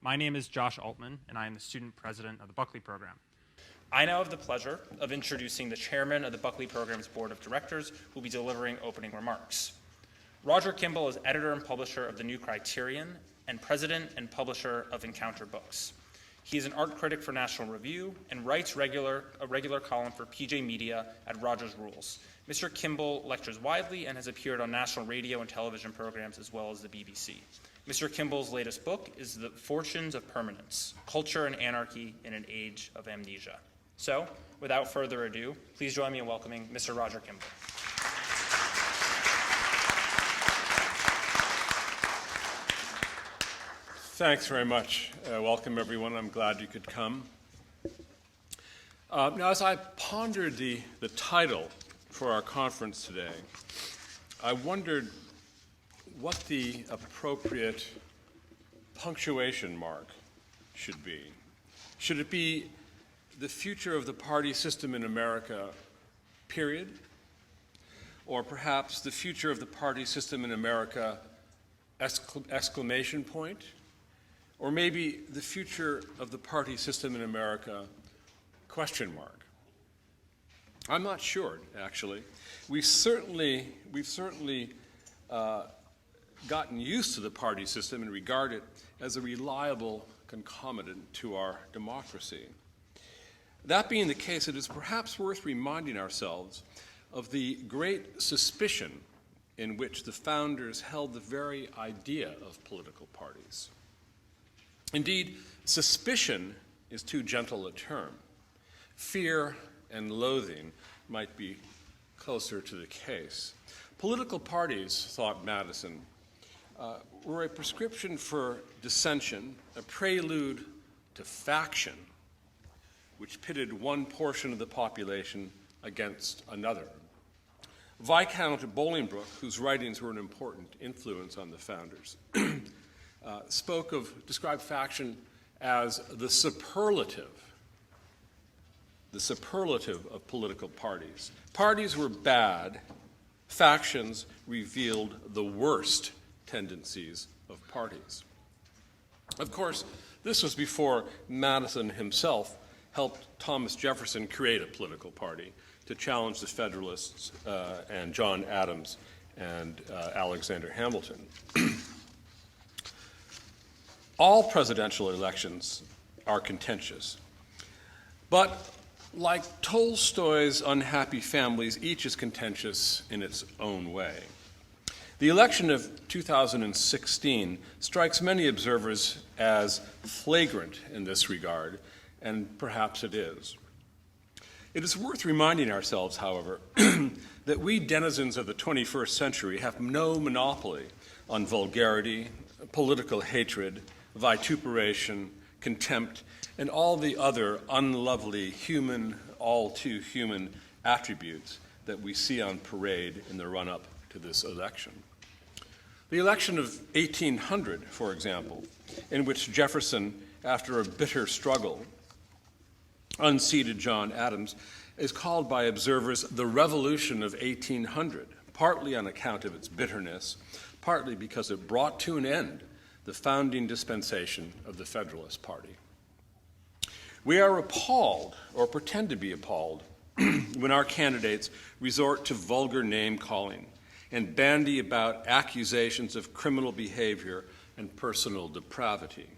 My name is Josh Altman, and I am the student president of the Buckley program. I now have the pleasure of introducing the chairman of the Buckley program's board of directors, who will be delivering opening remarks. Roger Kimball is editor and publisher of The New Criterion and president and publisher of Encounter Books. He is an art critic for National Review and writes a regular column for PJ Media at Rogers Rules. Mr. Kimball lectures widely and has appeared on national radio and television programs as well as the BBC. Mr. Kimball's latest book is The Fortunes of Permanence: Culture and Anarchy in an Age of Amnesia. So, without further ado, please join me in welcoming Mr. Roger Kimball. Thanks very much. Welcome, everyone. I'm glad you could come. Now, as I pondered the title for our conference today, I wondered what the appropriate punctuation mark should be. Should it be the future of the party system in America, period? Or perhaps the future of the party system in America, exclamation point? Or maybe the future of the party system in America, question mark? I'm not sure, actually. We've certainly gotten used to the party system and regard it as a reliable concomitant to our democracy. That being the case, it is perhaps worth reminding ourselves of the great suspicion in which the founders held the very idea of political parties. Indeed, suspicion is too gentle a term. Fear and loathing might be closer to the case. Political parties, thought Madison, were a prescription for dissension, a prelude to faction, which pitted one portion of the population against another. Viscount Bolingbroke, whose writings were an important influence on the founders, described faction as the superlative of political parties. Parties were bad. Factions revealed the worst tendencies of parties. Of course, this was before Madison himself helped Thomas Jefferson create a political party to challenge the Federalists and John Adams and Alexander Hamilton. All presidential elections are contentious, but like Tolstoy's unhappy families, each is contentious in its own way. The election of 2016 strikes many observers as flagrant in this regard, and perhaps it is. It is worth reminding ourselves, however, that we denizens of the 21st century have no monopoly on vulgarity, political hatred, vituperation, contempt, and all the other unlovely human, all too human attributes that we see on parade in the run-up to this election. The election of 1800, for example, in which Jefferson, after a bitter struggle, unseated John Adams, is called by observers the Revolution of 1800, partly on account of its bitterness, partly because it brought to an end the founding dispensation of the Federalist Party. We are appalled, or pretend to be appalled, when our candidates resort to vulgar name-calling and bandy about accusations of criminal behavior and personal depravity.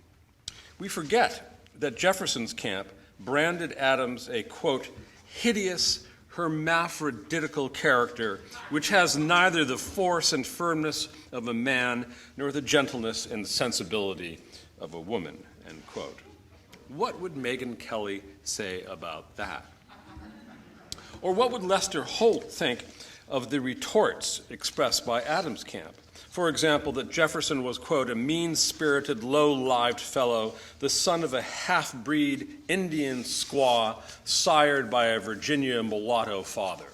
We forget that Jefferson's camp branded Adams a, quote, hideous, hermaphroditical character which has neither the force and firmness of a man nor the gentleness and sensibility of a woman, end quote. What would Megyn Kelly say about that? Or what would Lester Holt think of the retorts expressed by Adams' camp? For example, that Jefferson was, quote, a mean-spirited, low-lived fellow, the son of a half-breed Indian squaw sired by a Virginia mulatto father.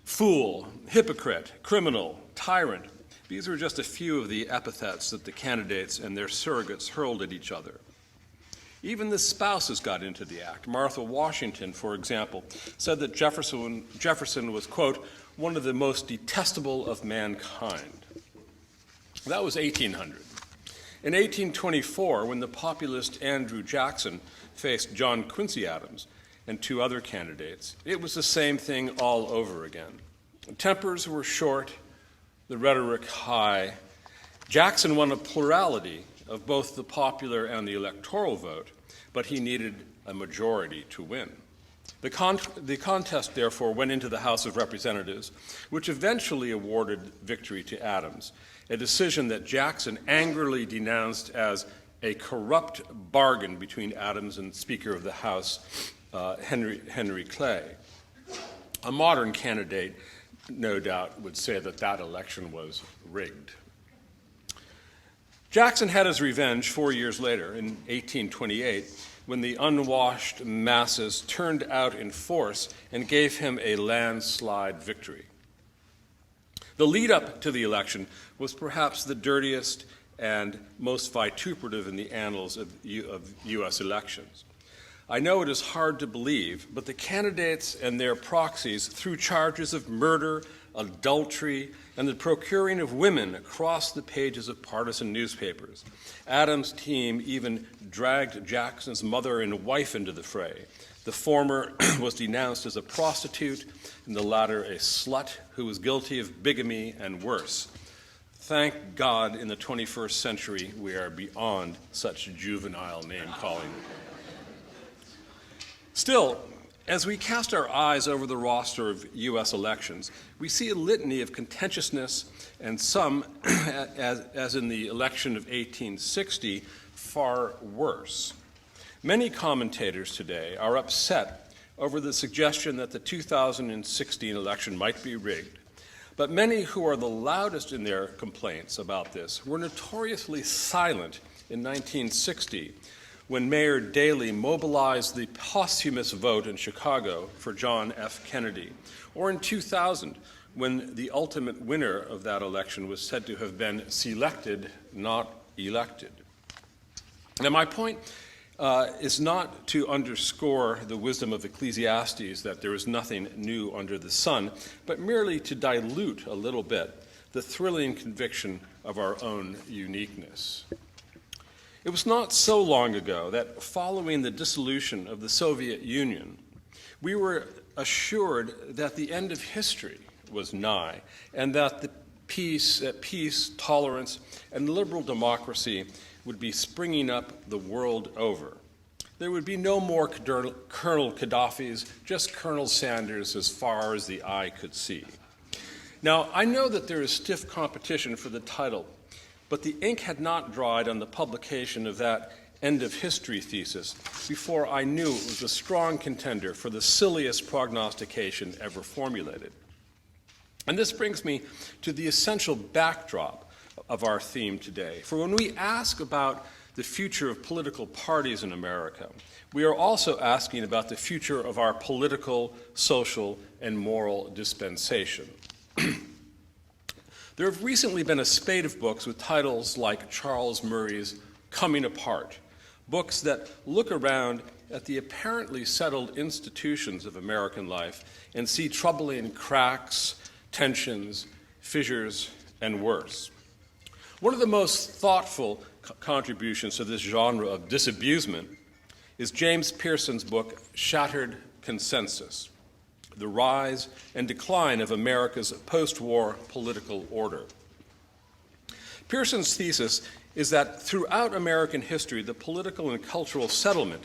Fool, hypocrite, criminal, tyrant. These were just a few of the epithets that the candidates and their surrogates hurled at each other. Even the spouses got into the act. Martha Washington, for example, said that Jefferson was, quote, one of the most detestable of mankind. That was 1800. In 1824, when the populist Andrew Jackson faced John Quincy Adams and two other candidates, it was the same thing all over again. Tempers were short, the rhetoric high. Jackson won a plurality of both the popular and the electoral vote, but he needed a majority to win. The contest, therefore, went into the House of Representatives, which eventually awarded victory to Adams, a decision that Jackson angrily denounced as a corrupt bargain between Adams and Speaker of the House, Henry Clay. A modern candidate, no doubt, would say that that election was rigged. Jackson had his revenge 4 years later, in 1828, when the unwashed masses turned out in force and gave him a landslide victory. The lead up to the election was perhaps the dirtiest and most vituperative in the annals of U.S. elections. I know it is hard to believe, but the candidates and their proxies threw charges of murder, adultery, and the procuring of women across the pages of partisan newspapers. Adams' team even dragged Jackson's mother and wife into the fray. The former was denounced as a prostitute, and the latter a slut who was guilty of bigamy and worse. Thank God in the 21st century we are beyond such juvenile name-calling. Still, as we cast our eyes over the roster of U.S. elections, we see a litany of contentiousness and some, as in the election of 1860, far worse. Many commentators today are upset over the suggestion that the 2016 election might be rigged, but many who are the loudest in their complaints about this were notoriously silent in 1960, when Mayor Daley mobilized the posthumous vote in Chicago for John F. Kennedy, or in 2000, when the ultimate winner of that election was said to have been selected, not elected. Now, my point is not to underscore the wisdom of Ecclesiastes that there is nothing new under the sun, but merely to dilute a little bit the thrilling conviction of our own uniqueness. It was not so long ago that following the dissolution of the Soviet Union, we were assured that the end of history was nigh, and that the peace, tolerance, and liberal democracy would be springing up the world over. There would be no more Colonel Gaddafis, just Colonel Sanders as far as the eye could see. Now, I know that there is stiff competition for the title, but the ink had not dried on the publication of that end of history thesis before I knew it was a strong contender for the silliest prognostication ever formulated. And this brings me to the essential backdrop of our theme today. For when we ask about the future of political parties in America, we are also asking about the future of our political, social, and moral dispensation. There have recently been a spate of books with titles like Charles Murray's Coming Apart, books that look around at the apparently settled institutions of American life and see troubling cracks, tensions, fissures, and worse. One of the most thoughtful contributions to this genre of disabusement is James Pearson's book, Shattered Consensus: The Rise and Decline of America's Post-War Political Order. Pearson's thesis is that throughout American history, the political and cultural settlement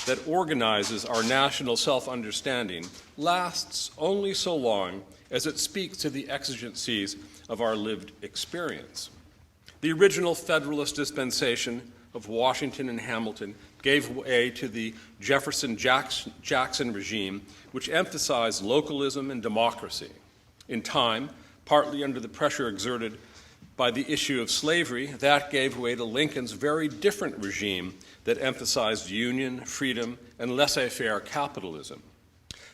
that organizes our national self-understanding lasts only so long as it speaks to the exigencies of our lived experience. The original Federalist dispensation of Washington and Hamilton gave way to the Jefferson-Jackson regime, which emphasized localism and democracy. In time, partly under the pressure exerted by the issue of slavery, that gave way to Lincoln's very different regime that emphasized union, freedom, and laissez-faire capitalism.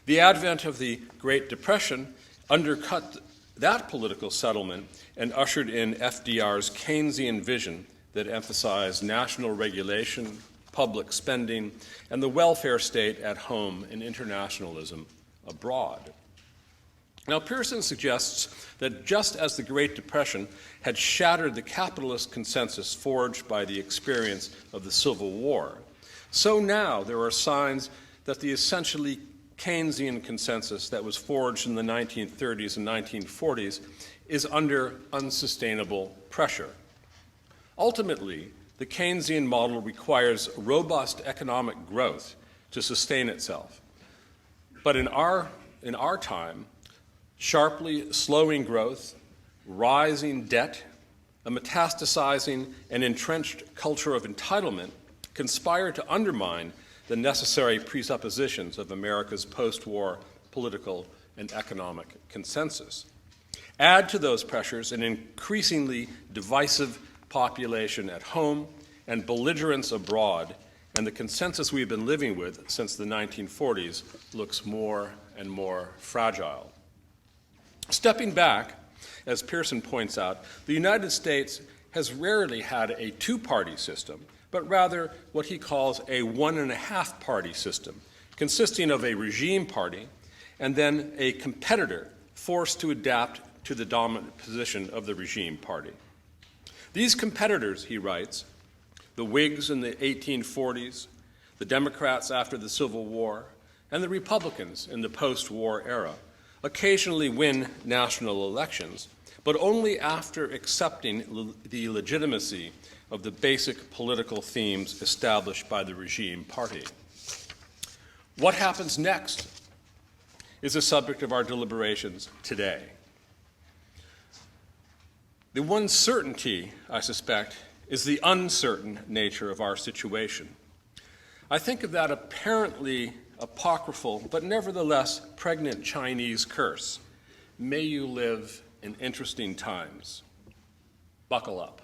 The advent of the Great Depression undercut that political settlement and ushered in FDR's Keynesian vision that emphasized national regulation, public spending, and the welfare state at home and internationalism abroad. Now, Pearson suggests that just as the Great Depression had shattered the capitalist consensus forged by the experience of the Civil War, so now there are signs that the essentially Keynesian consensus that was forged in the 1930s and 1940s is under unsustainable pressure. Ultimately, the Keynesian model requires robust economic growth to sustain itself. But in our time, sharply slowing growth, rising debt, a metastasizing and entrenched culture of entitlement conspire to undermine the necessary presuppositions of America's post-war political and economic consensus. Add to those pressures an increasingly divisive population at home and belligerence abroad, and the consensus we've been living with since the 1940s looks more and more fragile. Stepping back, as Pearson points out, the United States has rarely had a two-party system, but rather what he calls a one-and-a-half-party system, consisting of a regime party and then a competitor forced to adapt to the dominant position of the regime party. These competitors, he writes, the Whigs in the 1840s, the Democrats after the Civil War, and the Republicans in the post-war era, occasionally win national elections, but only after accepting the legitimacy of the basic political themes established by the regime party. What happens next is the subject of our deliberations today. The one certainty, I suspect, is the uncertain nature of our situation. I think of that apparently apocryphal, but nevertheless pregnant Chinese curse. May you live in interesting times. Buckle up.